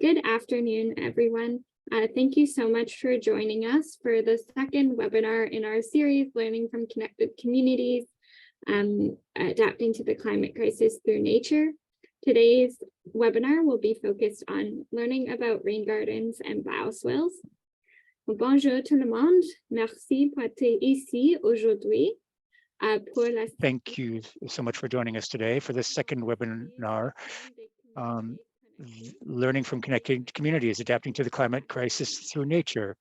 Good afternoon, everyone. Thank you so much for joining us for the second webinar in our series, Learning from Connected Communities, Adapting to the Climate Crisis Through Nature. Today's webinar will be focused on learning about rain gardens and bioswales. Bonjour tout le monde. Merci pour être ici aujourd'hui. Thank you so much for joining us today for this second webinar, Learning from Connected Communities, Adapting to the Climate Crisis Through Nature.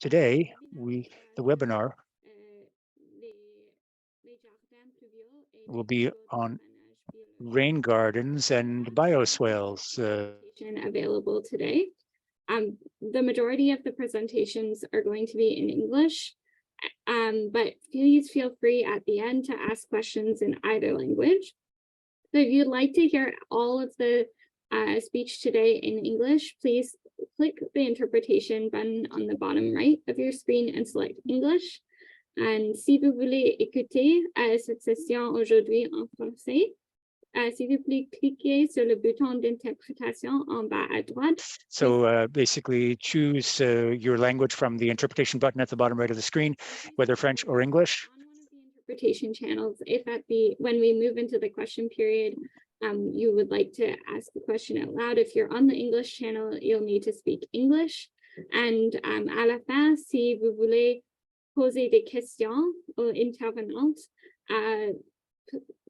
Today, the webinar will be on rain gardens and bioswales. Available today. The majority of the presentations are going to be in English, but please feel free at the end to ask questions in either language. So if you'd like to hear all of the speech today in English, please click the interpretation button on the bottom right of your screen and select English. And si vous voulez écouter cette session aujourd'hui en français, s'il vous plaît, cliquez sur le bouton d'interprétation en bas à droite. So basically choose your language from the interpretation button at the bottom right of the screen, whether French or English. Interpretation channels, if when we move into the question period, you would like to ask the question out loud. If you're on the English channel, you'll need to speak English. And à la fin, si vous voulez poser des questions aux intervenantes,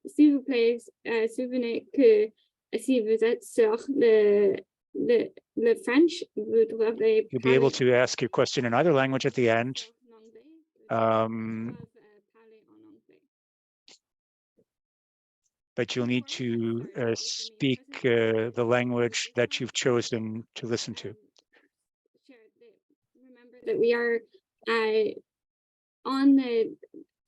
s'il vous plaît, souvenez que si vous êtes sur le French, vous devrez You'll be able to ask your question in either language at the end. But you'll need to speak the language that you've chosen to listen to. Remember that we are on the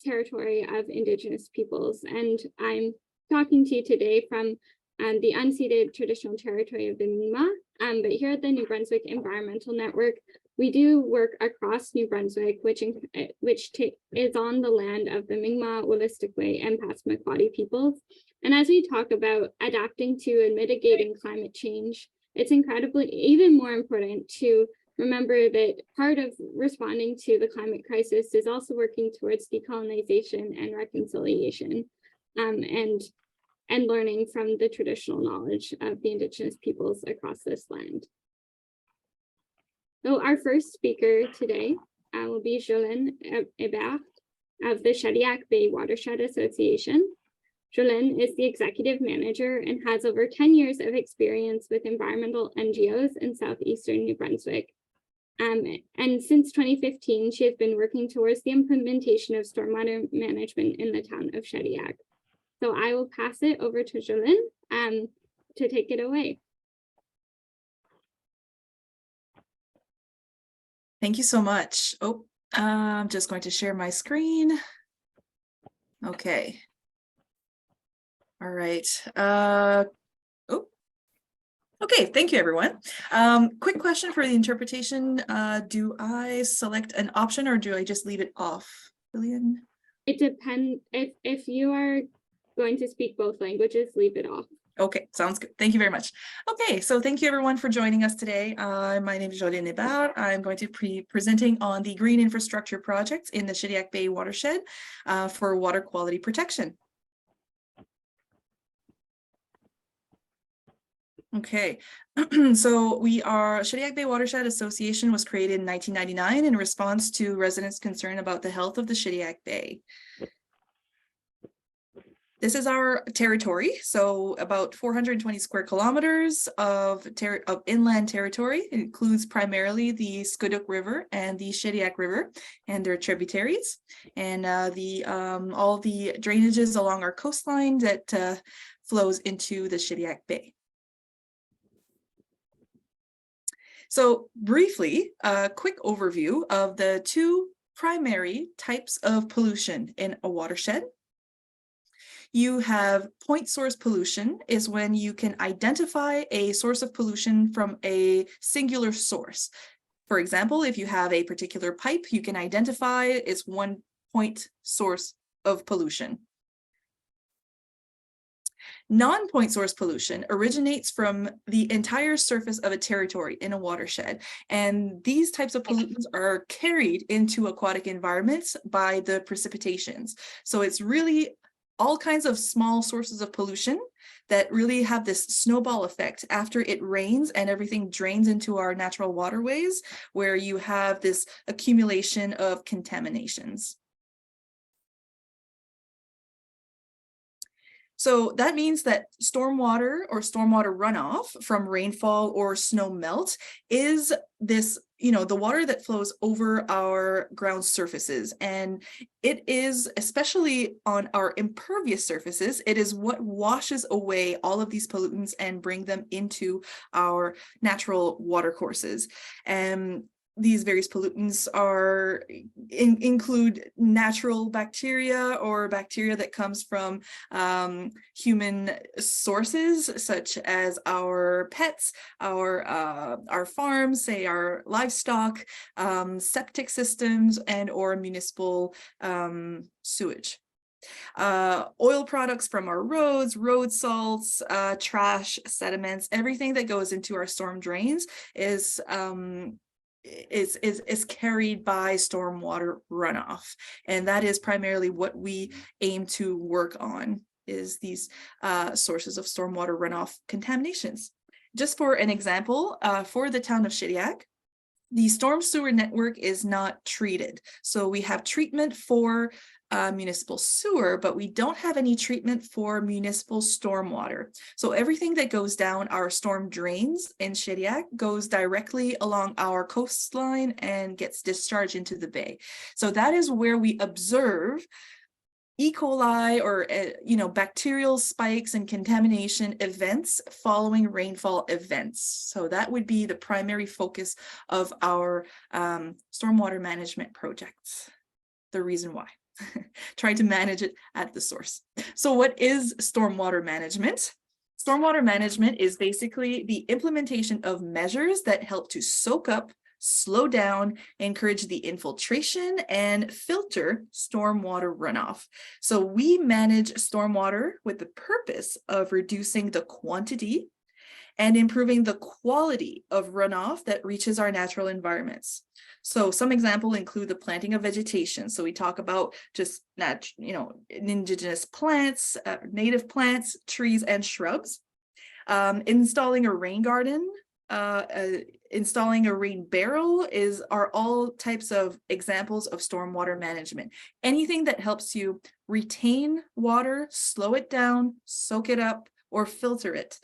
territory of Indigenous peoples, and I'm talking to you today from the unceded traditional territory of the Mi'kmaq, but here at the New Brunswick Environmental Network, we do work across New Brunswick, which is on the land of the Mi'kmaq, Wolastoqey, and Passamaquoddy peoples. And as we talk about adapting to and mitigating climate change, it's incredibly even more important to remember that part of responding to the climate crisis is also working towards decolonization and reconciliation, and learning from the traditional knowledge of the Indigenous peoples across this land. So our first speaker today will be Jolene Hébert of the Shediac Bay Watershed Association. Jolene is the executive manager and has over 10 years of experience with environmental NGOs in southeastern New Brunswick. And since 2015, she has been working towards the implementation of stormwater management in the town of Shediac. So I will pass it over to Jolene to take it away. Thank you so much. Oh, I'm just going to share my screen. Okay. All right. Okay, thank you, everyone. Quick question for the interpretation. Do I select an option or do I just leave it off, Lillian? It depends. If you are going to speak both languages, leave it off. Okay, sounds good. Thank you very much. Okay, so thank you everyone for joining us today. My name is Jolene Hébert. I'm going to be presenting on the green infrastructure projects in the Shediac Bay watershed for water quality protection. Okay, so Shediac Bay Watershed Association was created in 1999 in response to residents' concern about the health of the Shediac Bay. This is our territory, so about 420 square kilometers of inland territory. It includes primarily the Squiduk River and the Shediac River and their tributaries, and all the drainages along our coastline that flows into the Shediac Bay. So briefly, a quick overview of the two primary types of pollution in a watershed. You have point source pollution is when you can identify a source of pollution from a singular source. For example, if you have a particular pipe, you can identify its one point source of pollution. Non-point source pollution originates from the entire surface of a territory in a watershed, and these types of pollutants are carried into aquatic environments by the precipitations. So it's really all kinds of small sources of pollution that really have this snowball effect after it rains and everything drains into our natural waterways, where you have this accumulation of contaminations. So that means that stormwater or stormwater runoff from rainfall or snow melt is this, the water that flows over our ground surfaces. And it is, especially on our impervious surfaces, it is what washes away all of these pollutants and bring them into our natural water courses. And these various pollutants include natural bacteria or bacteria that comes from human sources, such as our pets, our farms, say our livestock, septic systems, and or municipal sewage. Oil products from our roads, road salts, trash, sediments, everything that goes into our storm drains is carried by stormwater runoff, and that is primarily what we aim to work on, is these sources of stormwater runoff contaminations. Just for an example, for the town of Shediac, the storm sewer network is not treated. So we have treatment for municipal sewer, but we don't have any treatment for municipal stormwater. So everything that goes down our storm drains in Shediac goes directly along our coastline and gets discharged into the bay. So that is where we observe E. coli or bacterial spikes and contamination events following rainfall events. So that would be the primary focus of our stormwater management projects. The reason why. Trying to manage it at the source. So what is stormwater management? Stormwater management is basically the implementation of measures that help to soak up, slow down, encourage the infiltration, and filter stormwater runoff. So we manage stormwater with the purpose of reducing the quantity and improving the quality of runoff that reaches our natural environments. So some examples include the planting of vegetation. So we talk about just indigenous plants, native plants, trees, and shrubs. Installing a rain garden, installing a rain barrel are all types of examples of stormwater management. Anything that helps you retain water, slow it down, soak it up, or filter it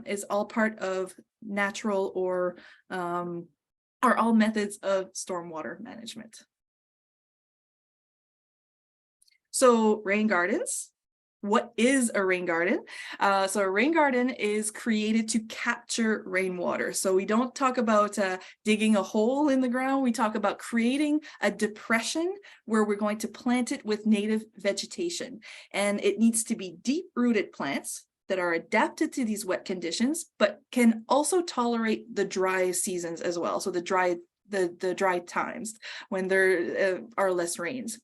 is all part of natural or are all methods of stormwater management. So rain gardens. What is a rain garden? So a rain garden is created to capture rainwater. So we don't talk about digging a hole in the ground. We talk about creating a depression where we're going to plant it with native vegetation. And it needs to be deep-rooted plants that are adapted to these wet conditions, but can also tolerate the dry seasons as well. So the dry times when there are less rains.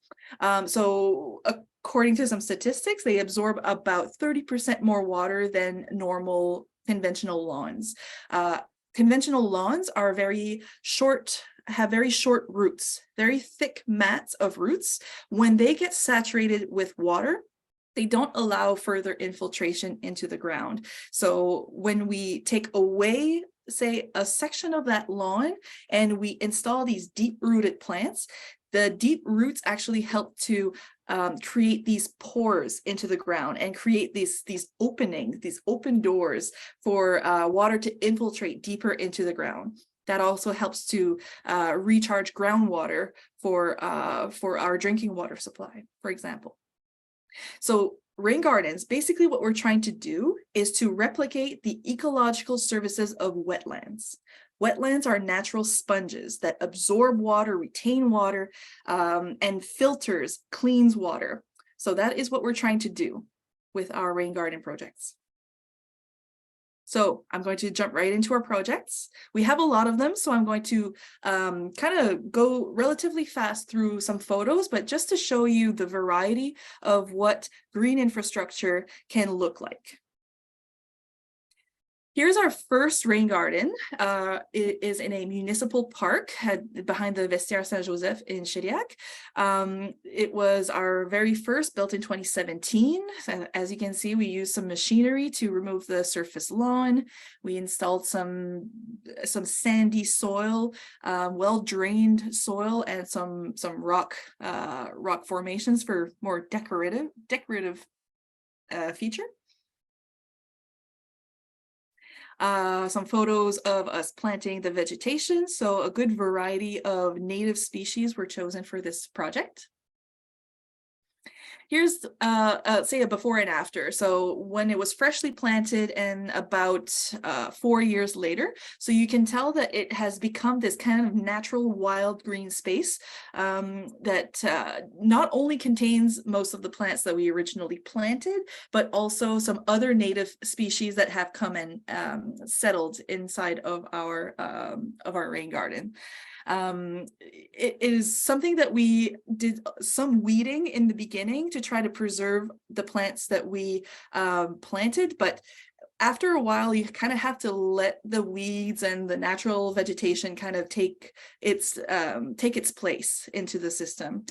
So according to some statistics, they absorb about 30% more water than normal conventional lawns. Conventional lawns are have very short roots, very thick mats of roots. When they get saturated with water, they don't allow further infiltration into the ground. So when we take away, say, a section of that lawn and we install these deep-rooted plants, the deep roots actually help to create these pores into the ground and create these openings, these open doors for water to infiltrate deeper into the ground. That also helps to recharge groundwater for our drinking water supply, for example. So rain gardens, basically what we're trying to do is to replicate the ecological services of wetlands. Wetlands are natural sponges that absorb water, retain water, and cleans water. So that is what we're trying to do with our rain garden projects. So I'm going to jump right into our projects. We have a lot of them, so I'm going to kind of go relatively fast through some photos, but just to show you the variety of what green infrastructure can look like. Here's our first rain garden. It is in a municipal park behind the Vestiaire Saint-Joseph in Chiriac. It was our very first, built in 2017. As you can see, we used some machinery to remove the surface lawn. We installed some sandy soil, well-drained soil, and some rock formations for more decorative feature. Some photos of us planting the vegetation. So a good variety of native species were chosen for this project. Here's say a before and after. So when it was freshly planted and about 4 years later, so you can tell that it has become this kind of natural wild green space that not only contains most of the plants that we originally planted, but also some other native species that have come and settled inside of our rain garden. It is something that we did some weeding in the beginning to try to preserve the plants that we planted, but after a while, you kind of have to let the weeds and the natural vegetation kind of take its place into the system.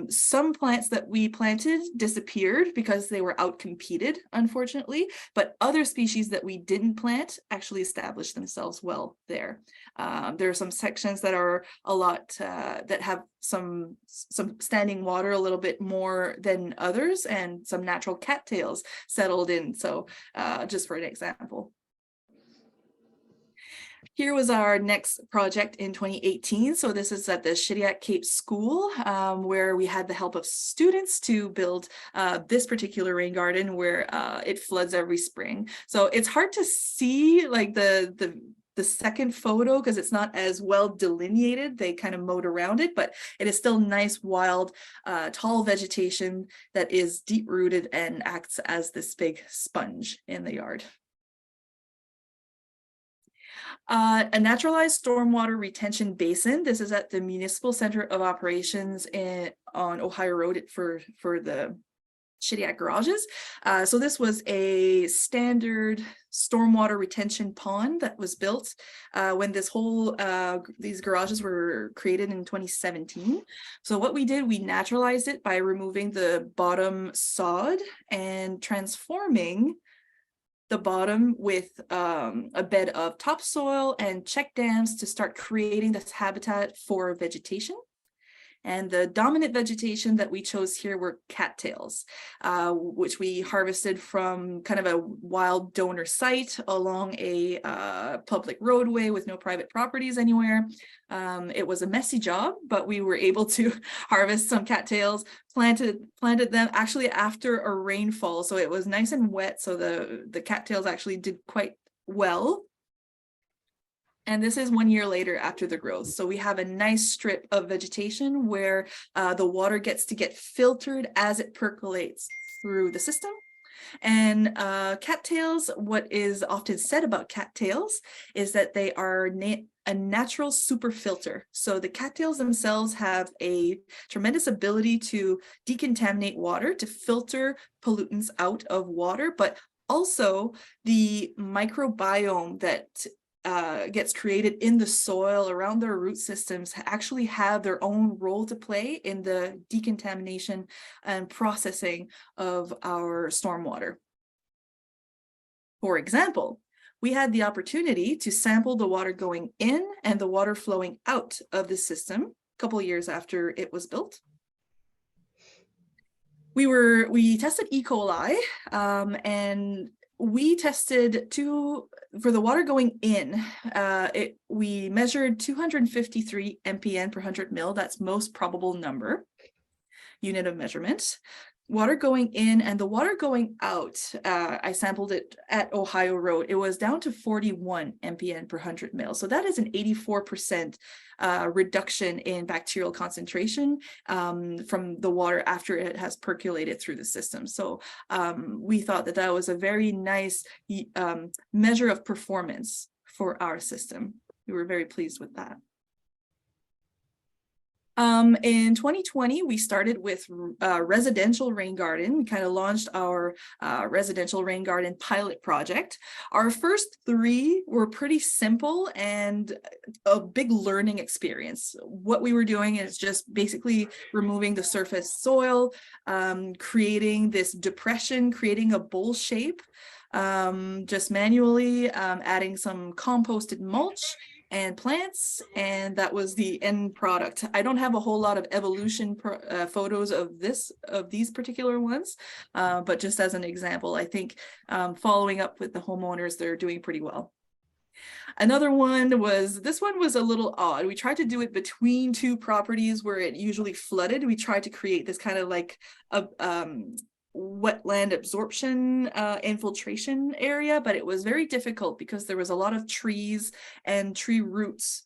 Some plants that we planted disappeared because they were outcompeted, unfortunately, but other species that we didn't plant actually established themselves well there. There are some sections that are a lot that have some standing water a little bit more than others, and some natural cattails settled in. So just for an example. Here was our next project in 2018. So this is at the Chiriac Cape School, where we had the help of students to build this particular rain garden where it floods every spring. So it's hard to see like the second photo because it's not as well delineated. They kind of mowed around it, but it is still nice, wild, tall vegetation that is deep rooted and acts as this big sponge in the yard. A naturalized stormwater retention basin. This is at the Municipal Center of Operations on Ohio Road for the Chiriac garages. So this was a standard stormwater retention pond that was built when these garages were created in 2017. So what we did, we naturalized it by removing the bottom sod and transforming the bottom with a bed of topsoil and check dams to start creating this habitat for vegetation. And the dominant vegetation that we chose here were cattails, which we harvested from kind of a wild donor site along a public roadway with no private properties anywhere. It was a messy job, but we were able to harvest some cattails, planted them actually after a rainfall. So it was nice and wet. So the cattails actually did quite well. And this is 1 year later after the growth. So we have a nice strip of vegetation where the water gets to get filtered as it percolates through the system. And cattails, what is often said about cattails is that they are a natural super filter. So the cattails themselves have a tremendous ability to decontaminate water, to filter pollutants out of water, but also the microbiome that gets created in the soil around their root systems actually have their own role to play in the decontamination and processing of our stormwater. For example, we had the opportunity to sample the water going in and the water flowing out of the system a couple of years after it was built. We tested E. coli and we tested for the water going in, we measured 253 mpn per 100 mil. That's most probable number, unit of measurement. water going in and the water going out, I sampled it at Ohio Road. It was down to 41 mpn per 100 mil. So that is an 84% reduction in bacterial concentration from the water after it has percolated through the system. So we thought that that was a very nice measure of performance for our system. We were very pleased with that. In 2020, we started with residential rain garden. We kind of launched our residential rain garden pilot project. Our first 3 were pretty simple and a big learning experience. What we were doing is just basically removing the surface soil, creating this depression, creating a bowl shape, just manually adding some composted mulch and plants, and that was the end product. I don't have a whole lot of evolution photos of these particular ones, but just as an example, I think following up with the homeowners, they're doing pretty well. Another one was, this one was a little odd. We tried to do it between 2 properties where it usually flooded. We tried to create this kind of like a wetland absorption infiltration area, but it was very difficult because there was a lot of trees and tree roots.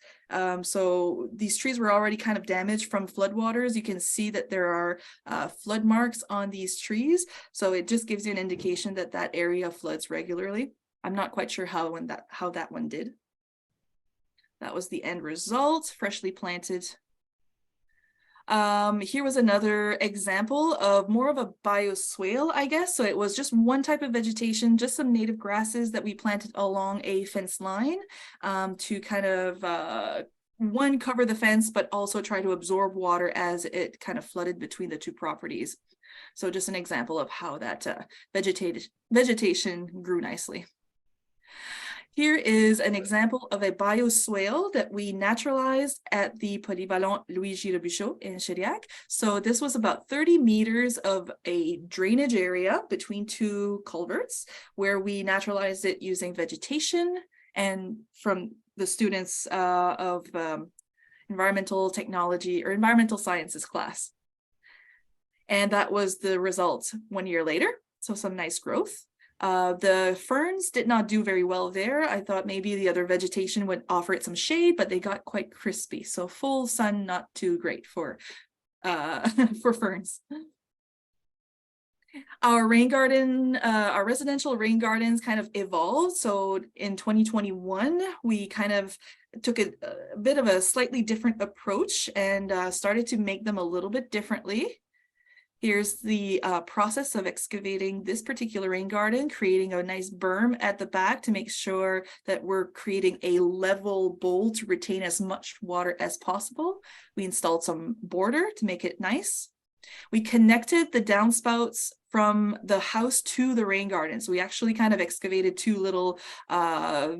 So these trees were already kind of damaged from floodwaters. You can see that there are flood marks on these trees. So it just gives you an indication that that area floods regularly. I'm not quite sure how that one did. That was the end result, freshly planted. Here was another example of more of a bioswale, I guess. So it was just one type of vegetation, just some native grasses that we planted along a fence line to kind of, one, cover the fence, but also try to absorb water as it kind of flooded between the 2 properties. So just an example of how that vegetation grew nicely. Here is an example of a bioswale that we naturalized at the Polyvalent Louis-J. Robuchon in Shediac. So this was about 30 meters of a drainage area between 2 culverts where we naturalized it using vegetation and from the students of environmental technology or environmental sciences class. And that was the result 1 year later. So some nice growth. The ferns did not do very well there. I thought maybe the other vegetation would offer it some shade, but they got quite crispy. So full sun, not too great for ferns. Our rain garden, our residential rain gardens kind of evolved. So in 2021, we kind of took a bit of a slightly different approach and started to make them a little bit differently. Here's the process of excavating this particular rain garden, creating a nice berm at the back to make sure that we're creating a level bowl to retain as much water as possible. We installed some border to make it nice. We connected the downspouts from the house to the rain garden. So we actually kind of excavated 2 little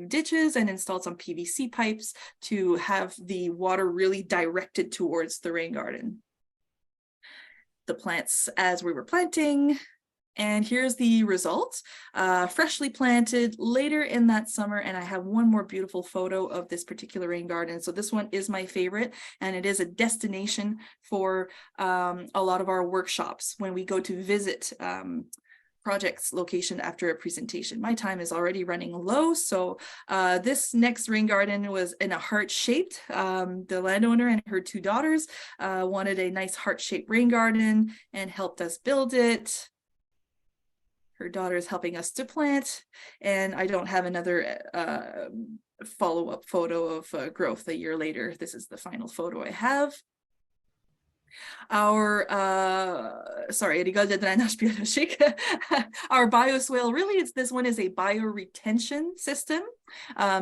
ditches and installed some PVC pipes to have the water really directed towards the rain garden. The plants as we were planting, and here's the result, freshly planted later in that summer. And I have one more beautiful photo of this particular rain garden. So this one is my favorite, and it is a destination for a lot of our workshops when we go to visit project's location after a presentation. My time is already running low, so this next rain garden was in a heart-shaped. The landowner and her 2 daughters wanted a nice heart-shaped rain garden and helped us build it. Her daughter is helping us to plant, and I don't have another follow-up photo of growth a year later. This is the final photo I have. Our école de drainage biologique, our bioswale, really this one is a bioretention system.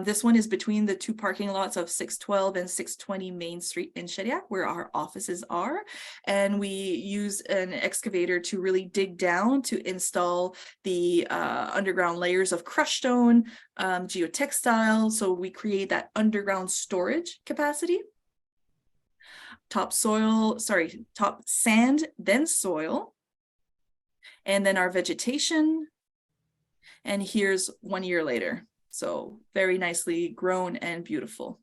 This one is between the 2 parking lots of 612 and 620 Main Street in Shediac, where our offices are. And we use an excavator to really dig down to install the underground layers of crushed stone, geotextile. So we create that underground storage capacity. Top sand, then soil, and then our vegetation. And here's 1 year later. So very nicely grown and beautiful.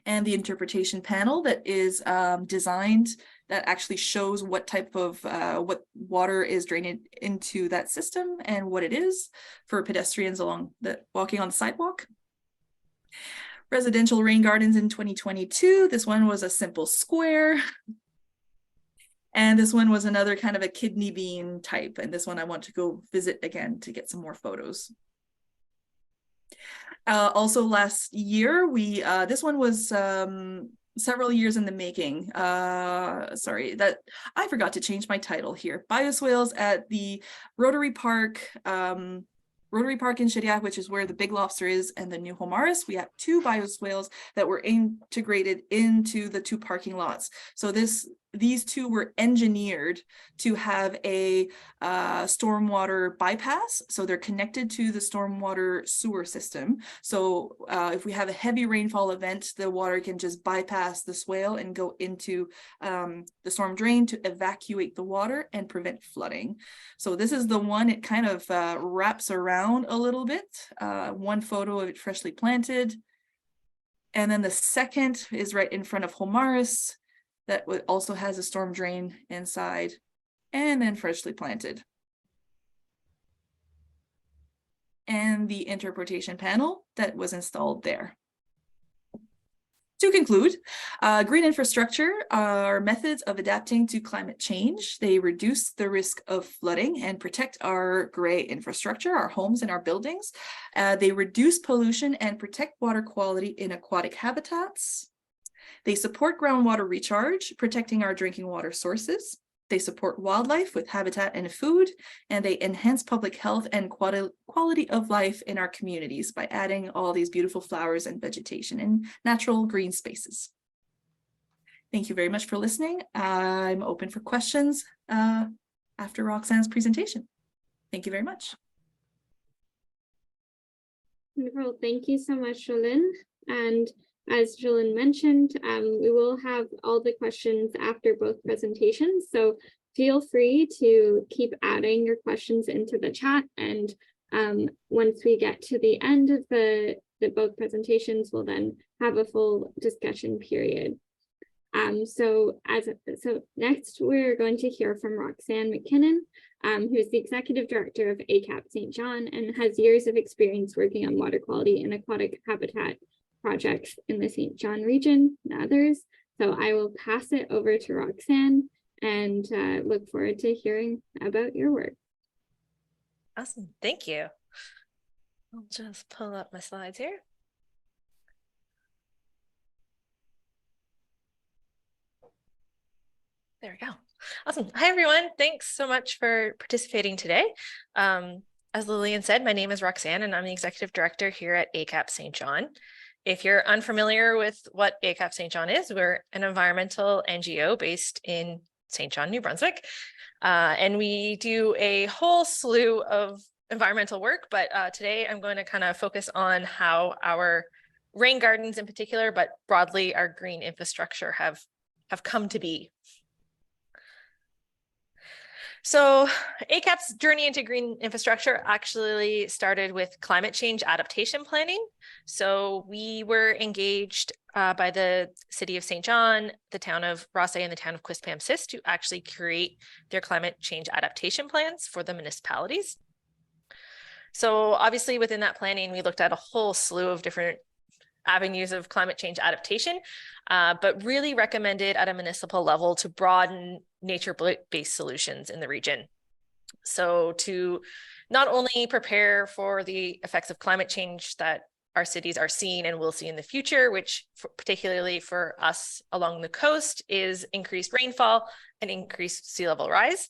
And the interpretation panel that is designed that actually shows what type of what water is draining into that system and what it is for pedestrians walking on the sidewalk. Residential rain gardens in 2022. This one was a simple square. And this one was another kind of a kidney bean type. And this one I want to go visit again to get some more photos. Also last year, this one was several years in the making. Sorry, that I forgot to change my title here. Bioswales at the Rotary Park in Shediac, which is where the Big Lobster is, and the New Homaris. We have 2 bioswales that were integrated into the 2 parking lots. So these 2 were engineered to have a stormwater bypass. So they're connected to the stormwater sewer system. So if we have a heavy rainfall event, the water can just bypass the swale and go into the storm drain to evacuate the water and prevent flooding. So this is the one, it kind of wraps around a little bit. One photo of it freshly planted. And then the second is right in front of Homaris. That also has a storm drain inside, and then freshly planted. And the interpretation panel that was installed there. To conclude, green infrastructure are methods of adapting to climate change. They reduce the risk of flooding and protect our gray infrastructure, our homes and our buildings. They reduce pollution and protect water quality in aquatic habitats. They support groundwater recharge, protecting our drinking water sources. They support wildlife with habitat and food, and they enhance public health and quality of life in our communities by adding all these beautiful flowers and vegetation and natural green spaces. Thank you very much for listening. I'm open for questions after Roxanne's presentation. Thank you very much. Wonderful. Thank you so much, Jolene. And as Jolene mentioned, we will have all the questions after both presentations. So feel free to keep adding your questions into the chat. And once we get to the end of both presentations, we'll then have a full discussion period. So next, we're going to hear from Roxanne McKinnon, who is the Executive Director of ACAP St. John and has years of experience working on water quality and aquatic habitat projects in the St. John region and others. So I will pass it over to Roxanne and look forward to hearing about your work. Awesome, thank you. I'll just pull up my slides here. There we go. Awesome. Hi, everyone. Thanks so much for participating today. As Lillian said, my name is Roxanne and I'm the Executive Director here at ACAP St. John. If you're unfamiliar with what ACAP St. John is, we're an environmental NGO based in St. John, New Brunswick. And we do a whole slew of environmental work, but today I'm going to kind of focus on how our rain gardens in particular, but broadly our green infrastructure have come to be. So ACAP's journey into green infrastructure actually started with climate change adaptation planning. So we were engaged by the city of St. John, the town of Rothesay, and the town of Quispamsis to actually create their climate change adaptation plans for the municipalities. So obviously within that planning, we looked at a whole slew of different avenues of climate change adaptation, but really recommended at a municipal level to broaden nature-based solutions in the region. So to not only prepare for the effects of climate change that our cities are seeing and will see in the future, which particularly for us along the coast is increased rainfall and increased sea level rise.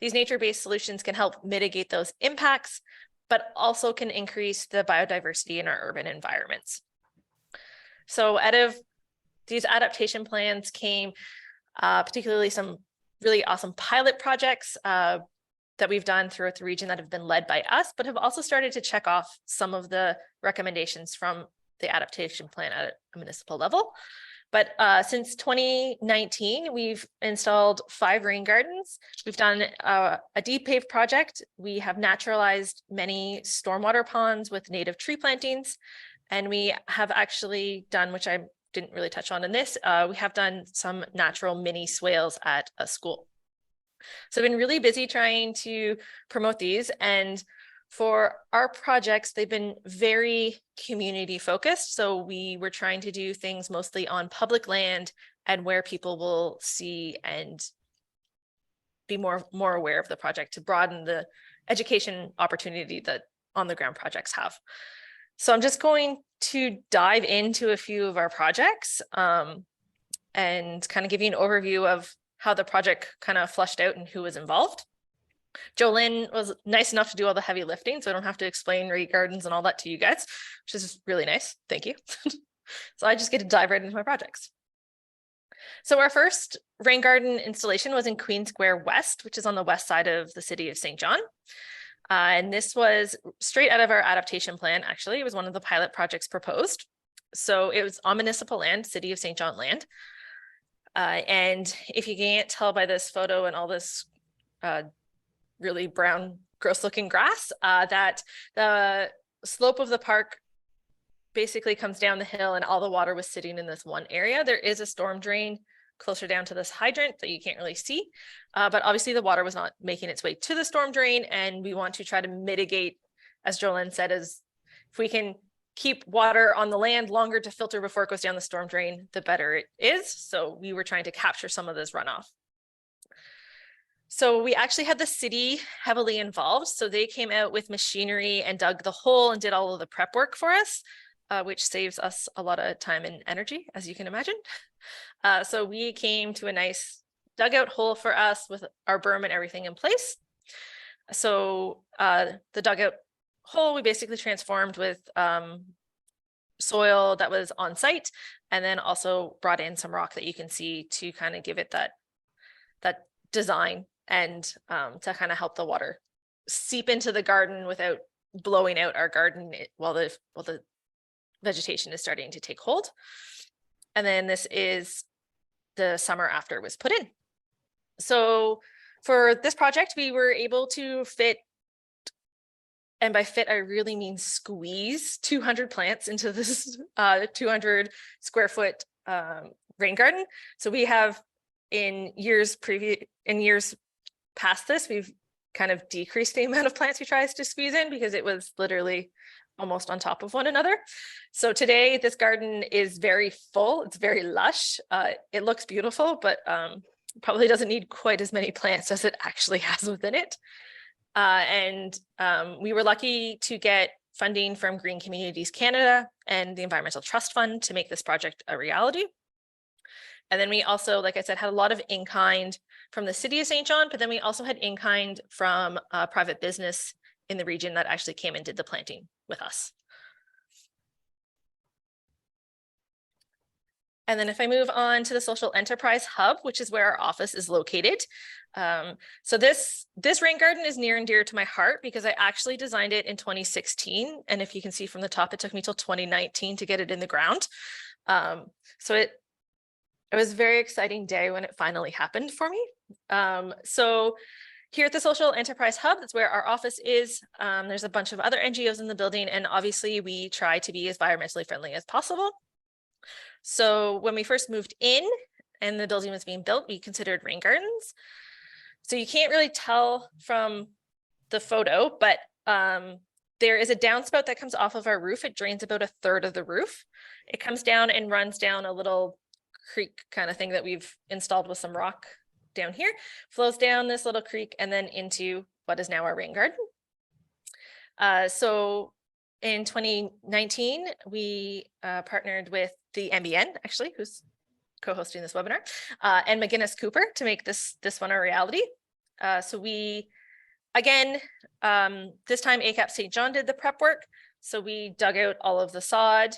These nature-based solutions can help mitigate those impacts, but also can increase the biodiversity in our urban environments. So out of these adaptation plans came particularly some really awesome pilot projects that we've done throughout the region that have been led by us, but have also started to check off some of the recommendations from the adaptation plan at a municipal level. But since 2019, we've installed 5 rain gardens. We've done a deep pave project. We have naturalized many stormwater ponds with native tree plantings. And we have actually done, which I'm didn't really touch on in this, we have done some natural mini swales at a school. So I've been really busy trying to promote these, and for our projects, they've been very community focused. So we were trying to do things mostly on public land and where people will see and be more aware of the project, to broaden the education opportunity that on the ground projects have. So I'm just going to dive into a few of our projects and kind of give you an overview of how the project kind of flushed out and who was involved. Jolynn was nice enough to do all the heavy lifting, so I don't have to explain rain gardens and all that to you guys, which is really nice. Thank you. So I just get to dive right into my projects. So our first rain garden installation was in Queen Square West, which is on the west side of the city of St. John. And this was straight out of our adaptation plan. Actually, it was one of the pilot projects proposed. So it was on municipal land, city of St. John land. And if you can't tell by this photo and all this really brown, gross looking grass, that the slope of the park basically comes down the hill and all the water was sitting in this one area. There is a storm drain closer down to this hydrant that you can't really see, but obviously the water was not making its way to the storm drain, and we want to try to mitigate, as Jolynn said, is if we can keep water on the land longer to filter before it goes down the storm drain, the better it is. So we were trying to capture some of this runoff. So we actually had the city heavily involved. So they came out with machinery and dug the hole and did all of the prep work for us, which saves us a lot of time and energy, as you can imagine. So we came to a nice dugout hole for us with our berm and everything in place. So the dugout hole we basically transformed with soil that was on site, and then also brought in some rock that you can see to kind of give it that design and to kind of help the water seep into the garden without blowing out our garden while the vegetation is starting to take hold. And then this is the summer after it was put in. So for this project, we were able to fit, and by fit, I really mean squeeze 200 plants into this 200 square foot rain garden. So we have in years past this, we've kind of decreased the amount of plants we try to squeeze in because it was literally almost on top of one another. So today this garden is very full. It's very lush. It looks beautiful, but probably doesn't need quite as many plants as it actually has within it. We were lucky to get funding from Green Communities Canada and the Environmental Trust Fund to make this project a reality. And then we also, like I said, had a lot of in-kind from the city of St. John, but then we also had in-kind from a private business in the region that actually came and did the planting with us. And then if I move on to the Social Enterprise Hub, which is where our office is located. So this rain garden is near and dear to my heart because I actually designed it in 2016. And if you can see from the top, it took me till 2019 to get it in the ground. So it was a very exciting day when it finally happened for me. So here at the Social Enterprise Hub, that's where our office is. There's a bunch of other NGOs in the building, and obviously we try to be as environmentally friendly as possible. So when we first moved in and the building was being built, we considered rain gardens. So you can't really tell from the photo, but there is a downspout that comes off of our roof. It drains about 1/3 of the roof. It comes down and runs down a little creek kind of thing that we've installed with some rock down here, flows down this little creek and then into what is now our rain garden. So in 2019, we partnered with the MBN, actually, who's co-hosting this webinar, and McGinnis Cooper to make this one a reality. So we, again, this time ACAP St. John did the prep work. So we dug out all of the sod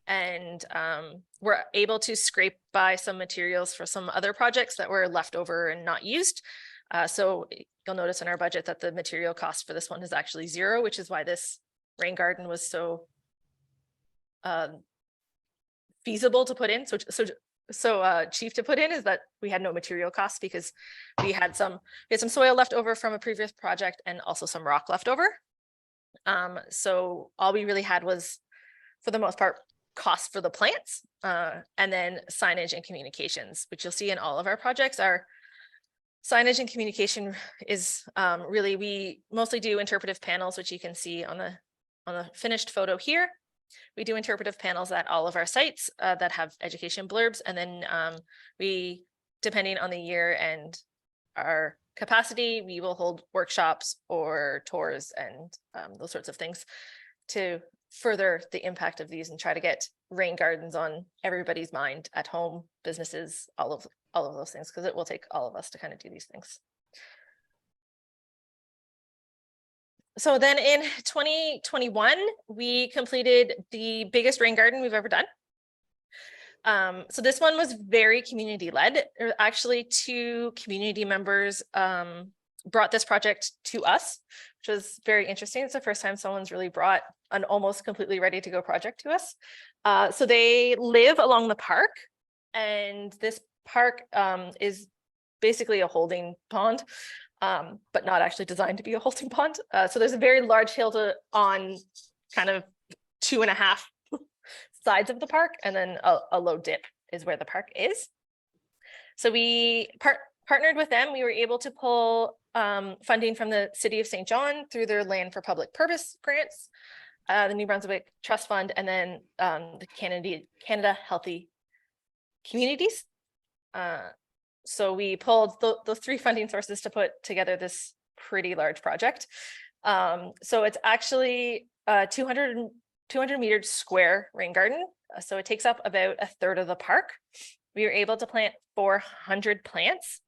and were able to scrape by some materials for some other projects that were left over and not used. So you'll notice in our budget that the material cost for this one is actually 0, which is why this rain garden was so feasible to put in, so cheap to put in, is that we had no material costs because we had some soil left over from a previous project and also some rock left over. So all we really had was, for the most part, costs for the plants, and then signage and communications, which you'll see in all of our projects. Our signage and communication is really, we mostly do interpretive panels, which you can see on the finished photo here. We do interpretive panels at all of our sites that have education blurbs, and then we, depending on the year and our capacity, we will hold workshops or tours and those sorts of things to further the impact of these and try to get rain gardens on everybody's mind at home, businesses, all of those things, because it will take all of us to kind of do these things. So then in 2021, we completed the biggest rain garden we've ever done. So this one was very community led. Actually, 2 community members brought this project to us, which was very interesting. It's the first time someone's really brought an almost completely ready to go project to us. So they live along the park, and this park is basically a holding pond, but not actually designed to be a holding pond. So there's a very large hill on kind of 2.5 sides of the park, and then a low dip is where the park is. So we partnered with them. We were able to pull funding from the City of St. John through their Land for Public Purpose grants, the New Brunswick Trust Fund, and then the Canada Healthy Communities. So we pulled those 3 funding sources to put together this pretty large project. So it's actually 200 meter square rain garden. So it takes up about 1/3 of the park. We were able to plant 400 plants.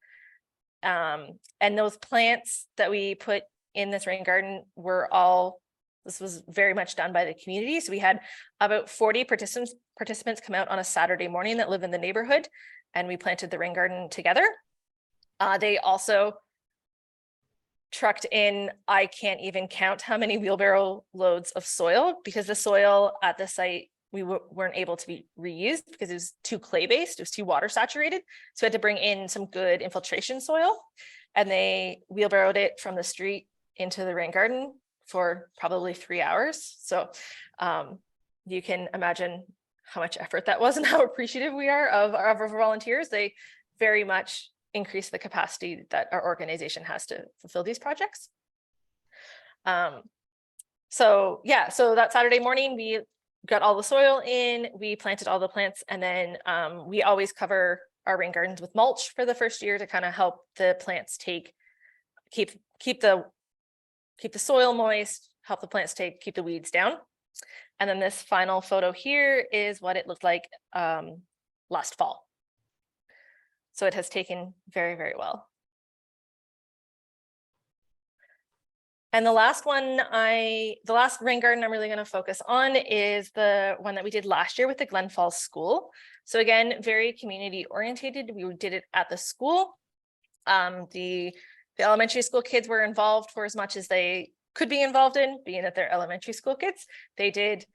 And those plants that we put in this rain garden were this was very much done by the community. So we had about 40 participants come out on a Saturday morning that live in the neighborhood, and we planted the rain garden together. They also trucked in, I can't even count how many wheelbarrow loads of soil, because the soil at the site, we weren't able to be reused because it was too clay based, it was too water saturated. So we had to bring in some good infiltration soil, and they wheelbarrowed it from the street into the rain garden for probably 3 hours. So you can imagine how much effort that was and how appreciative we are of our volunteers. They very much increase the capacity that our organization has to fulfill these projects. So that Saturday morning, we got all the soil in, we planted all the plants, and then we always cover our rain gardens with mulch for the first year to kind of help the plants keep the soil moist, help the plants keep the weeds down. And then this final photo here is what it looked like last fall. So it has taken very, very well. And the last rain garden I'm really going to focus on is the one that we did last year with the Glen Falls School. So again, very community oriented. We did it at the school. The elementary school kids were involved for as much as they could be involved in, being that they're elementary school kids. They did,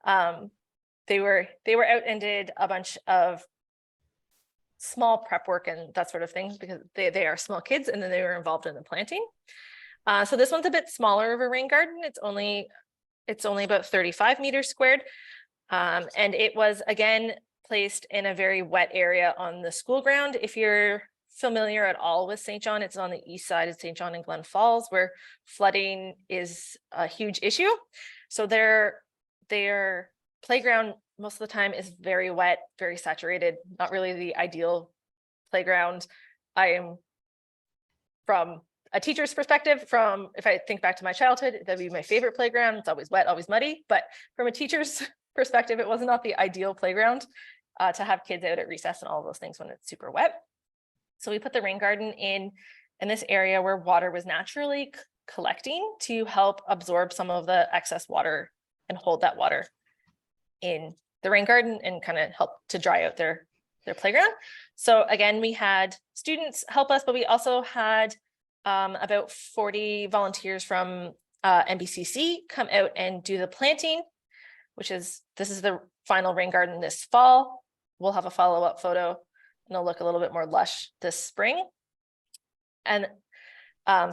they were out and did a bunch of small prep work and that sort of thing, because they are small kids, and then they were involved in the planting. So this one's a bit smaller of a rain garden. It's only about 35 meters squared. And it was, again, placed in a very wet area on the school ground. If you're familiar at all with St. John, it's on the east side of St. John and Glen Falls, where flooding is a huge issue. So their playground most of the time is very wet, very saturated, not really the ideal playground. I am, from a teacher's perspective, if I think back to my childhood, that'd be my favorite playground. It's always wet, always muddy. But from a teacher's perspective, it was not the ideal playground to have kids out at recess and all of those things when it's super wet. So we put the rain garden in this area where water was naturally collecting to help absorb some of the excess water and hold that water in the rain garden and kind of help to dry out their playground. So again, we had students help us, but we also had about 40 volunteers from NBCC come out and do the planting, this is the final rain garden this fall. We'll have a follow-up photo, and it'll look a little bit more lush this spring. And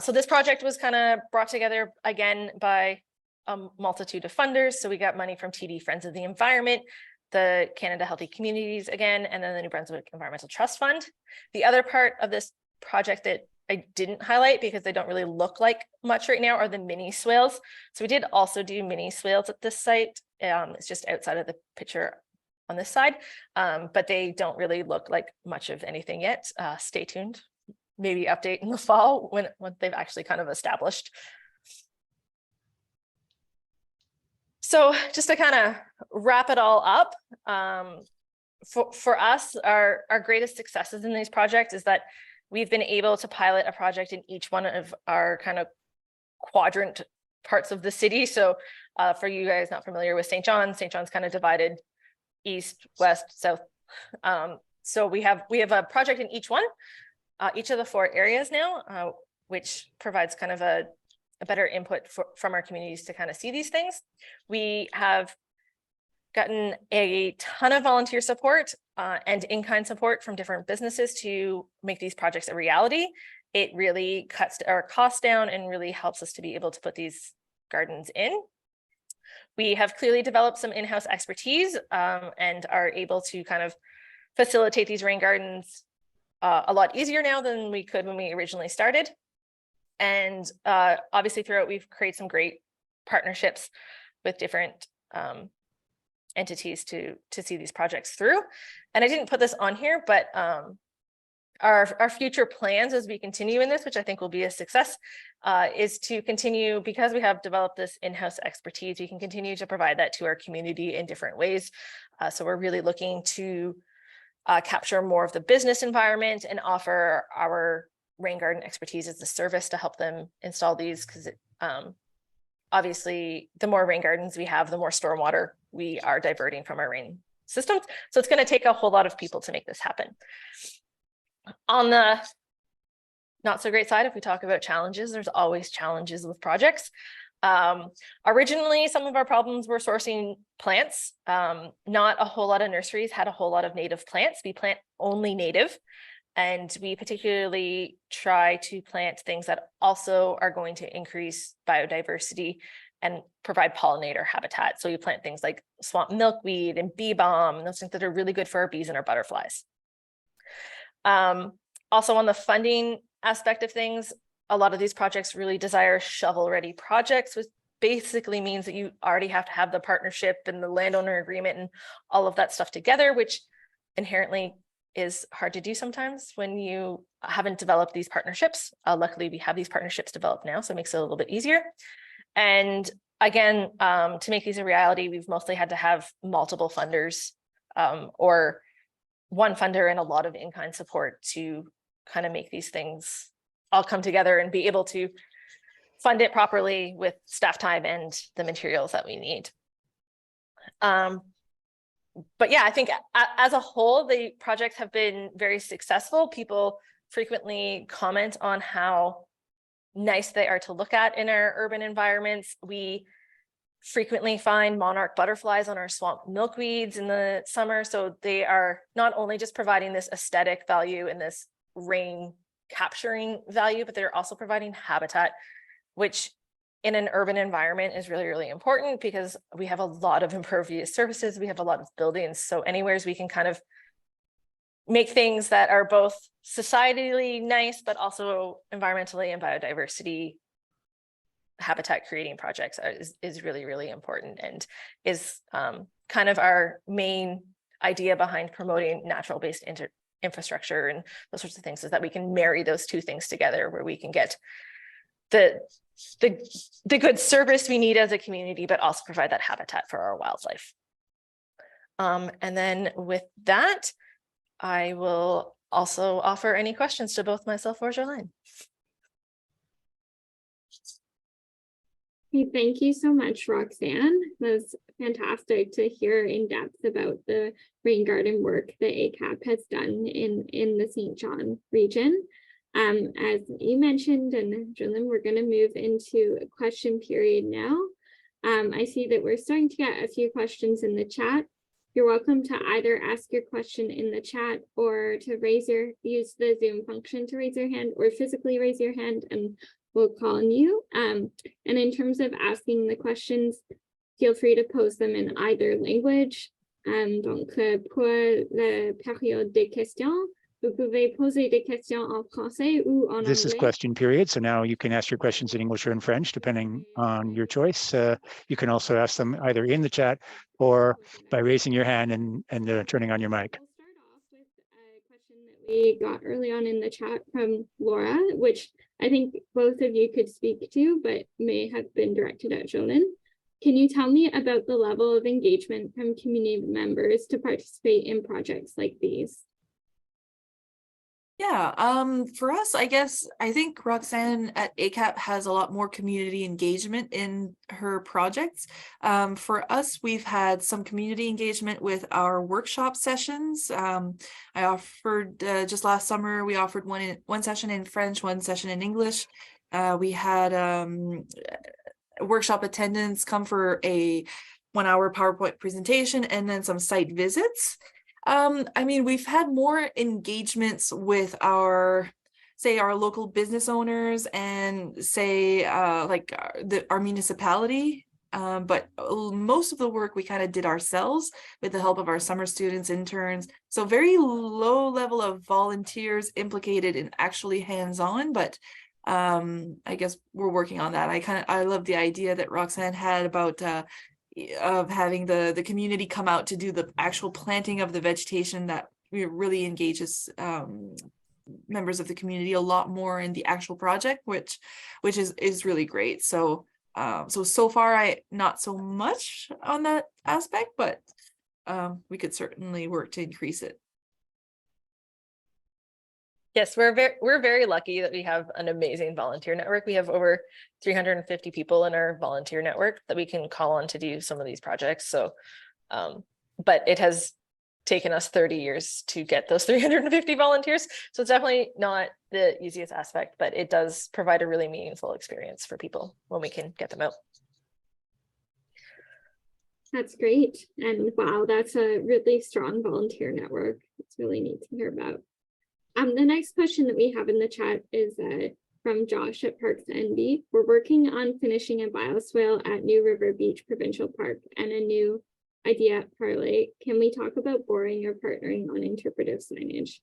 so this project was kind of brought together again by a multitude of funders. So we got money from TD Friends of the Environment. the Canada Healthy Communities again, and then the New Brunswick Environmental Trust Fund. The other part of this project that I didn't highlight because they don't really look like much right now are the mini swales. So we did also do mini swales at this site. It's just outside of the picture on this side, but they don't really look like much of anything yet. Stay tuned, maybe update in the fall when they've actually kind of established. So just to kind of wrap it all up, for us, our greatest successes in these projects is that we've been able to pilot a project in each one of our kind of quadrant parts of the city. So for you guys not familiar with St. John's kind of divided east, west, south. So we have a project in each one, each of the 4 areas now, which provides kind of a better input from our communities to kind of see these things. We have gotten a ton of volunteer support and in-kind support from different businesses to make these projects a reality. It really cuts our costs down and really helps us to be able to put these gardens in. We have clearly developed some in-house expertise and are able to kind of facilitate these rain gardens a lot easier now than we could when we originally started. And obviously throughout, we've created some great partnerships with different entities to see these projects through. And I didn't put this on here, but our future plans as we continue in this, which I think will be a success, is to continue, because we have developed this in-house expertise, we can continue to provide that to our community in different ways. So we're really looking to capture more of the business environment and offer our rain garden expertise as a service to help them install these, because obviously the more rain gardens we have, the more stormwater we are diverting from our rain systems. So it's going to take a whole lot of people to make this happen. On the not so great side, if we talk about challenges, there's always challenges with projects. Originally, some of our problems were sourcing plants. Not a whole lot of nurseries had a whole lot of native plants. We plant only native. And we particularly try to plant things that also are going to increase biodiversity and provide pollinator habitat. So you plant things like swamp milkweed and bee balm, and those things that are really good for our bees and our butterflies. Also on the funding aspect of things, a lot of these projects really desire shovel-ready projects, which basically means that you already have to have the partnership and the landowner agreement and all of that stuff together, which inherently is hard to do sometimes when you haven't developed these partnerships. Luckily, we have these partnerships developed now, so it makes it a little bit easier. And again, to make these a reality, we've mostly had to have multiple funders or one funder and a lot of in-kind support to kind of make these things all come together and be able to fund it properly with staff time and the materials that we need. But yeah, I think as a whole, the projects have been very successful. People frequently comment on how nice they are to look at in our urban environments. We frequently find monarch butterflies on our swamp milkweeds in the summer. So they are not only just providing this aesthetic value and this rain capturing value, but they're also providing habitat, which in an urban environment is really, really important because we have a lot of impervious surfaces. We have a lot of buildings. So anywheres we can kind of make things that are both societally nice, but also environmentally and biodiversity habitat creating projects is really, really important, and is kind of our main idea behind promoting natural-based infrastructure and those sorts of things, is that we can marry those two things together, where we can get the good service we need as a community, but also provide that habitat for our wildlife. And then with that, I will also offer any questions to both myself or Jolene. Thank you so much, Roxanne. That was fantastic to hear in depth about the rain garden work that ACAP has done in the St. John region. As you mentioned, and Jolene, we're going to move into a question period now. I see that we're starting to get a few questions in the chat. You're welcome to either ask your question in the chat or to use the Zoom function to raise your hand, or physically raise your hand and we'll call on you. And in terms of asking the questions, feel free to post them in either language. Donc, pour la période des questions, vous pouvez poser des questions en français ou en This is anglais. question period. So now you can ask your questions in English or in French, depending on your choice. You can also ask them either in the chat or by raising your hand and turning on your mic. We'll start off with a question that we got early on in the chat from Laura, which I think both of you could speak to, but may have been directed at Jolyn. Can you tell me about the level of engagement from community members to participate in projects like these? Yeah, for us, I think Roxanne at ACAP has a lot more community engagement in her projects. For us, we've had some community engagement with our workshop sessions. I offered just last summer, we offered one session in French, one session in English. We had workshop attendants come for a 1-hour PowerPoint presentation and then some site visits. I mean, we've had more engagements with our local business owners and our municipality. But most of the work we kind of did ourselves with the help of our summer students, interns. So very low level of volunteers implicated in actually hands-on, but I guess we're working on that. I love the idea that Roxanne had about of having the community come out to do the actual planting of the vegetation. That really engages members of the community a lot more in the actual project, which is really great. So so far I not so much on that aspect, but we could certainly work to increase it. Yes, we're very lucky that we have an amazing volunteer network. We have over 350 people in our volunteer network that we can call on to do some of these projects. So, but it has taken us 30 years to get those 350 volunteers. So it's definitely not the easiest aspect, but it does provide a really meaningful experience for people when we can get them out. That's great. And wow, that's a really strong volunteer network. It's really neat to hear about. The next question that we have in the chat is from Josh at Parks NB. We're working on finishing a bioswale at New River Beach Provincial Park and a new idea at Parlay. Can we talk about boring or partnering on interpretive signage?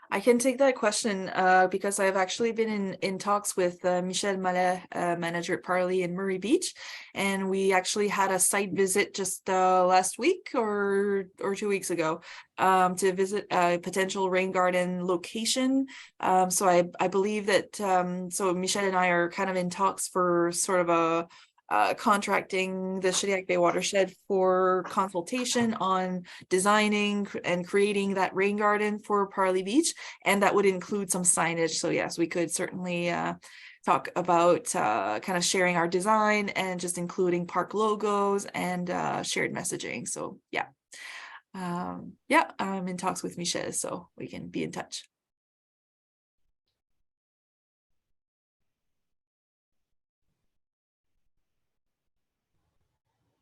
I can take that question because I've actually been in talks with Michel Mallet, manager at Parley in Murray Beach, and we actually had a site visit just last week or 2 weeks ago to visit a potential rain garden location. So I believe that so Michel and I are kind of in talks for sort of a contracting the Shediac Bay watershed for consultation on designing and creating that rain garden for Parley Beach, and that would include some signage. So yes, we could certainly talk about kind of sharing our design and just including park logos and shared messaging. So yeah, I'm in talks with Michelle, so we can be in touch.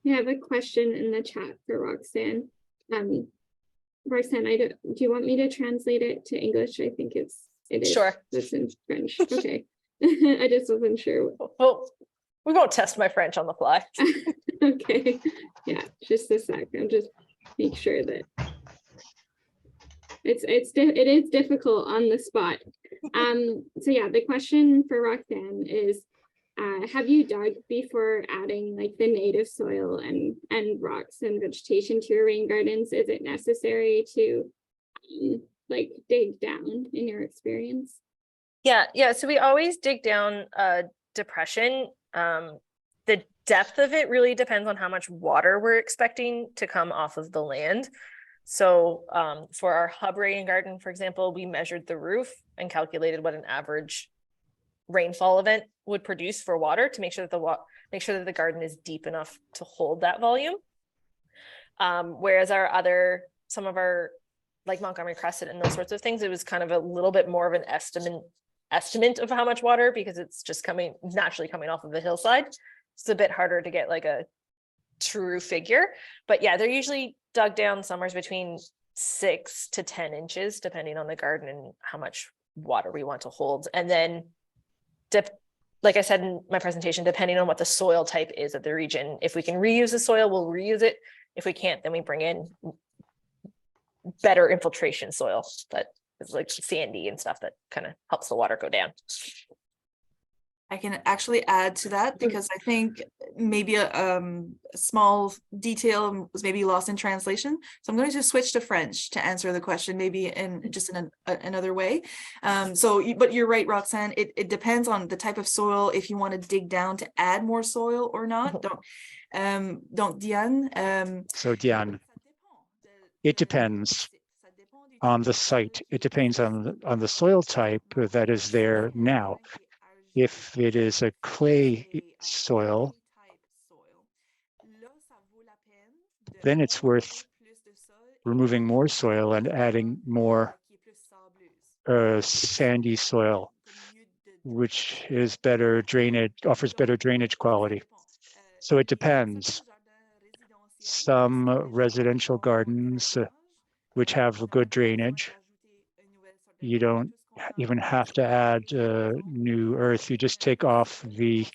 We have a question in the chat for Roxanne. Roxanne, do you want me to translate it to English? I think it is. Sure. It's in French. Okay. I just wasn't sure. Well, we won't test my French on the fly. Okay. Yeah, just a sec. I'm just make sure that it is difficult on the spot. So yeah, the question for Roxanne is, have you dug before adding like the native soil and rocks and vegetation to your rain gardens? Is it necessary to like dig down in your experience? Yeah. So we always dig down a depression. The depth of it really depends on how much water we're expecting to come off of the land. So for our hub rain garden, for example, we measured the roof and calculated what an average rainfall event would produce for water to make sure that the garden is deep enough to hold that volume. Whereas some of our like Montgomery Crescent and those sorts of things, it was kind of a little bit more of an estimate of how much water, because it's just naturally coming off of the hillside. It's a bit harder to get like a true figure, but yeah, they're usually dug down somewhere between 6 to 10 inches, depending on the garden and how much water we want to hold. And then like I said in my presentation, depending on what the soil type is of the region, if we can reuse the soil, we'll reuse it. If we can't, then we bring in better infiltration soil that is like sandy and stuff that kind of helps the water go down. I can actually add to that because I think maybe a small detail was maybe lost in translation. So I'm going to switch to French to answer the question, maybe in just in another way. But you're right, Roxanne, it depends on the type of soil, if you want to dig down to add more soil or not. Don't Diane. So Diane, it depends on the site. It depends on the soil type that is there now. If it is a clay soil, then it's worth removing more soil and adding more sandy soil, which is better drainage, offers better drainage quality. So it depends. Some residential gardens which have good drainage, you don't even have to add new earth. You just take off the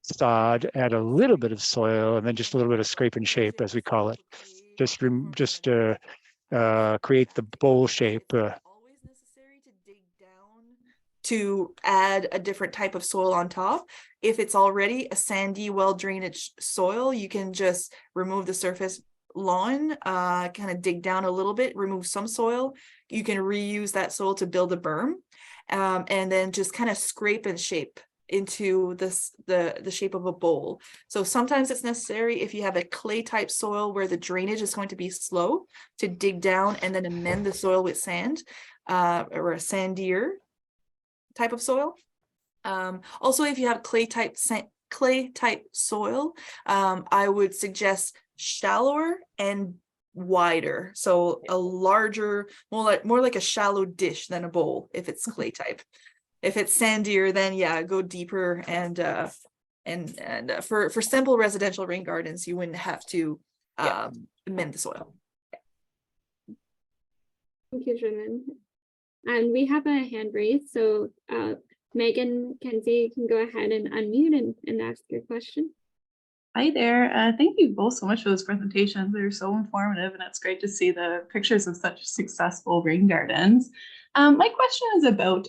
sod, add a little bit of soil, and then just a little bit of scrape and shape, as we call it. Just create the bowl shape. Always necessary to dig down to add a different type of soil on top. If it's already a sandy, well drainage soil, you can just remove the surface lawn, kind of dig down a little bit, remove some soil. You can reuse that soil to build a berm, and then just kind of scrape and shape into the shape of a bowl. So sometimes it's necessary, if you have a clay type soil where the drainage is going to be slow, to dig down and then amend the soil with sand, or a sandier type of soil. Also, if you have clay type soil, I would suggest shallower and wider, so a larger, more like a shallow dish than a bowl if it's clay type. If it's sandier, then yeah, go deeper, and for simple residential rain gardens, you wouldn't have to amend the soil. Thank you, Shannon. And we have a hand raised, so Megan Kenzie, you can go ahead and unmute and ask your question. Hi there. Thank you both so much for those presentations. They're so informative, and it's great to see the pictures of such successful rain gardens. My question is about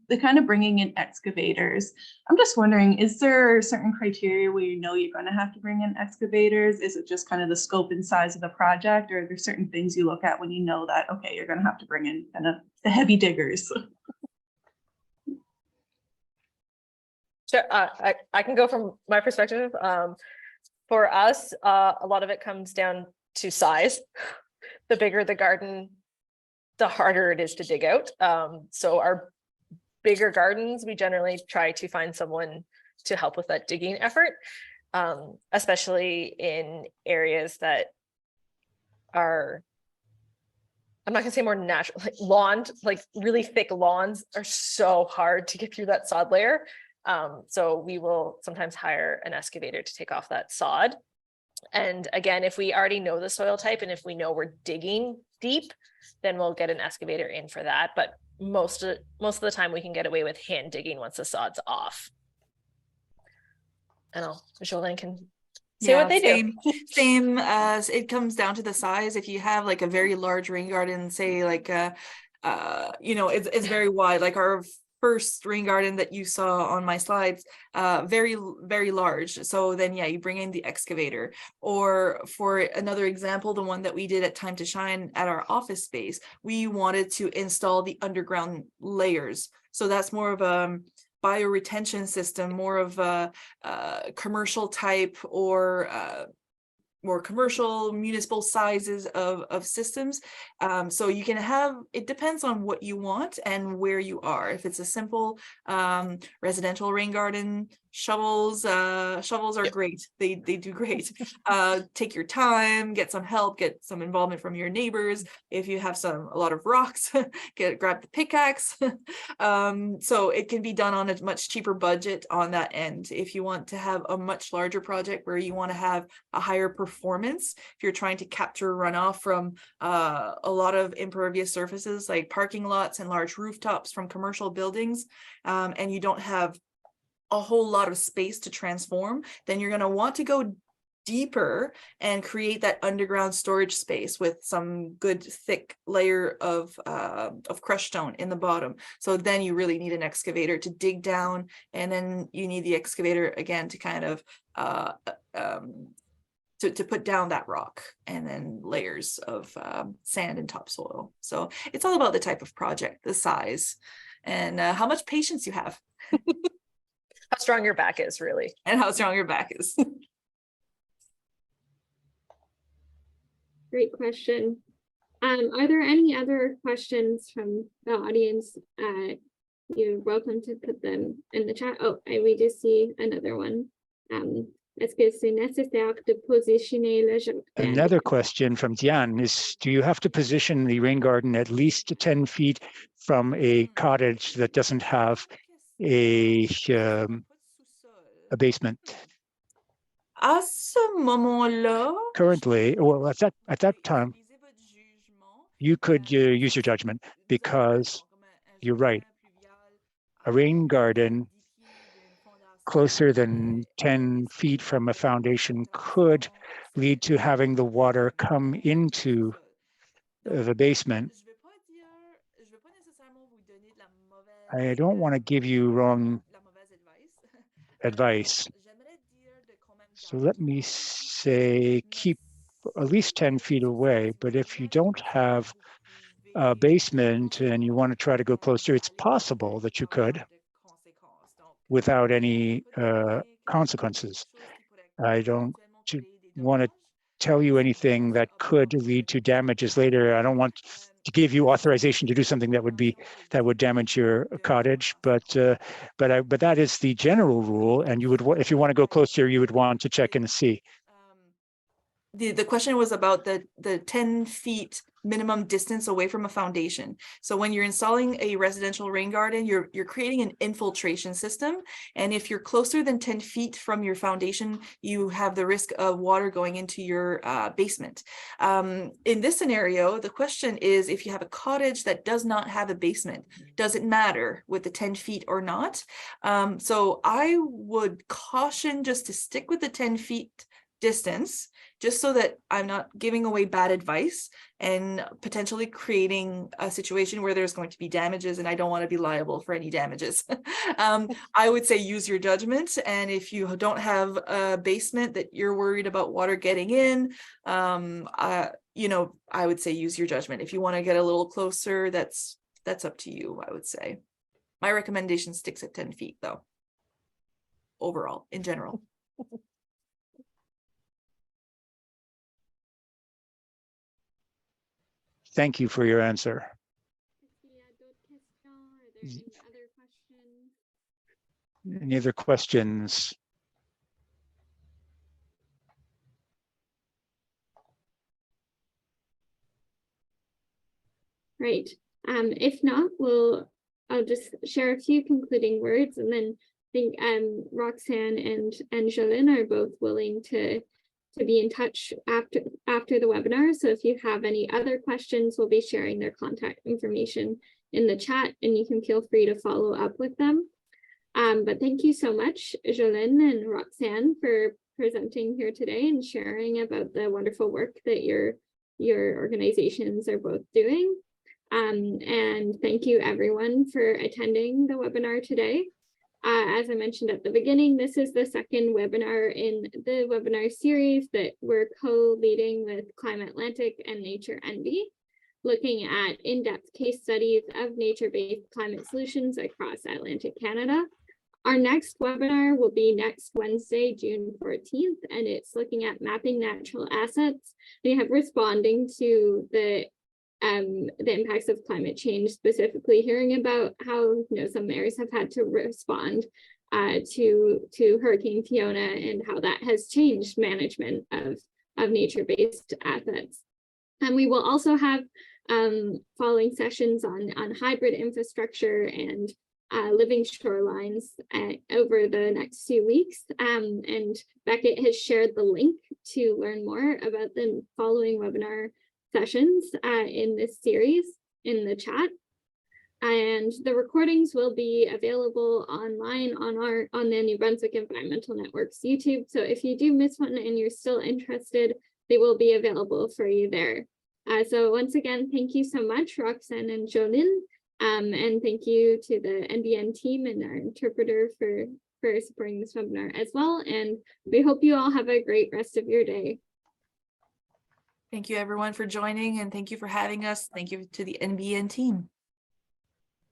the kind of bringing in excavators. I'm just wondering, is there certain criteria where you know you're going to have to bring in excavators? Is it just kind of the scope and size of the project, or are there certain things you look at when you know that, okay, you're going to have to bring in kind of the heavy diggers? Sure, I can go from my perspective. For us, a lot of it comes down to size. The bigger the garden, the harder it is to dig out. So our bigger gardens, we generally try to find someone to help with that digging effort, especially in areas that are, I'm not gonna say more natural, like lawns, like really thick lawns are so hard to get through that sod layer. So we will sometimes hire an excavator to take off that sod. And again, if we already know the soil type and if we know we're digging deep, then we'll get an excavator in for that. But most of the time we can get away with hand digging once the sod's off. And Jolene can say what they do. Same as it comes down to the size. If you have like a very large rain garden, say like it's very wide, like our first rain garden that you saw on my slides, very, very large. So then, yeah, you bring in the excavator. Or for another example, the one that we did at Time to Shine at our office space, we wanted to install the underground layers. So that's more of a bioretention system, more of a commercial type, or more commercial municipal sizes of systems. So you can have, it depends on what you want and where you are. If it's a simple residential rain garden, shovels are great. They do great. Take your time, get some help, get some involvement from your neighbors. If you have a lot of rocks, grab the pickaxe. So it can be done on a much cheaper budget on that end. If you want to have a much larger project where you want to have a higher performance, if you're trying to capture runoff from a lot of impervious surfaces like parking lots and large rooftops from commercial buildings, and you don't have a whole lot of space to transform, then you're going to want to go deeper and create that underground storage space with some good thick layer of crushed stone in the bottom. So then you really need an excavator to dig down, and then you need the excavator again to kind of to put down that rock, and then layers of sand and topsoil. So it's all about the type of project, the size, and how much patience you have. How strong your back is, really. And how strong your back is. Great question. Are there any other questions from the audience? You're welcome to put them in the chat. Oh, we just see another one. Est-ce que c'est nécessaire de positionner le jardin? Another question from Diane is, do you have to position the rain garden at least 10 feet from a cottage that doesn't have a basement? À ce moment-là, Currently, well, at that time, you could use your judgment, because you're right. A rain garden closer than 10 feet from a foundation could lead to having the water come into the basement. I don't want to give you wrong advice. So let me say, keep at least 10 feet away. But if you don't have a basement and you want to try to go closer, it's possible that you could without any consequences. I don't want to tell you anything that could lead to damages later. I don't want to give you authorization to do something that would damage your cottage, but that is the general rule. And you would, if you want to go closer, you would want to check and see. The question was about the 10 feet minimum distance away from a foundation. So when you're installing a residential rain garden, you're creating an infiltration system. And if you're closer than 10 feet from your foundation, you have the risk of water going into your basement. In this scenario, the question is, if you have a cottage that does not have a basement, does it matter with the 10 feet or not? So I would caution just to stick with the 10 feet distance, just so that I'm not giving away bad advice and potentially creating a situation where there's going to be damages, and I don't want to be liable for any damages. I would say use your judgment, and if you don't have a basement that you're worried about water getting in, you know, I would say use your judgment. If you want to get a little closer, that's up to you, I would say. My recommendation sticks at 10 feet though, overall, in general. Thank you for your answer. Any other questions? Right. If not, I'll just share a few concluding words, and then I think Roxanne and Jolene are both willing to be in touch after the webinar. So if you have any other questions, we'll be sharing their contact information in the chat, and you can feel free to follow up with them. But thank you so much, Jolene and Roxanne, for presenting here today and sharing about the wonderful work that your organizations are both doing. And thank you everyone for attending the webinar today. As I mentioned at the beginning, this is the second webinar in the webinar series that we're co-leading with Climate Atlantic and Nature Envy, looking at in-depth case studies of nature-based climate solutions across Atlantic Canada. Our next webinar will be next Wednesday, June 14th, and it's looking at mapping natural assets. We have responding to the impacts of climate change, specifically hearing about how some areas have had to respond to Hurricane Fiona and how that has changed management of nature-based assets. And we will also have following sessions on hybrid infrastructure and living shorelines over the next few weeks. And Beckett has shared the link to learn more about the following webinar sessions in this series in the chat. And the recordings will be available online on the New Brunswick Environmental Network's YouTube. So if you do miss one and you're still interested, they will be available for you there. So once again, thank you so much, Roxanne and Jolene. And thank you to the NBN team and our interpreter for supporting this webinar as well. And we hope you all have a great rest of your day. Thank you everyone for joining, and thank you for having us. Thank you to the NBN team.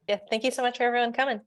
Yeah, thank you so much for everyone coming.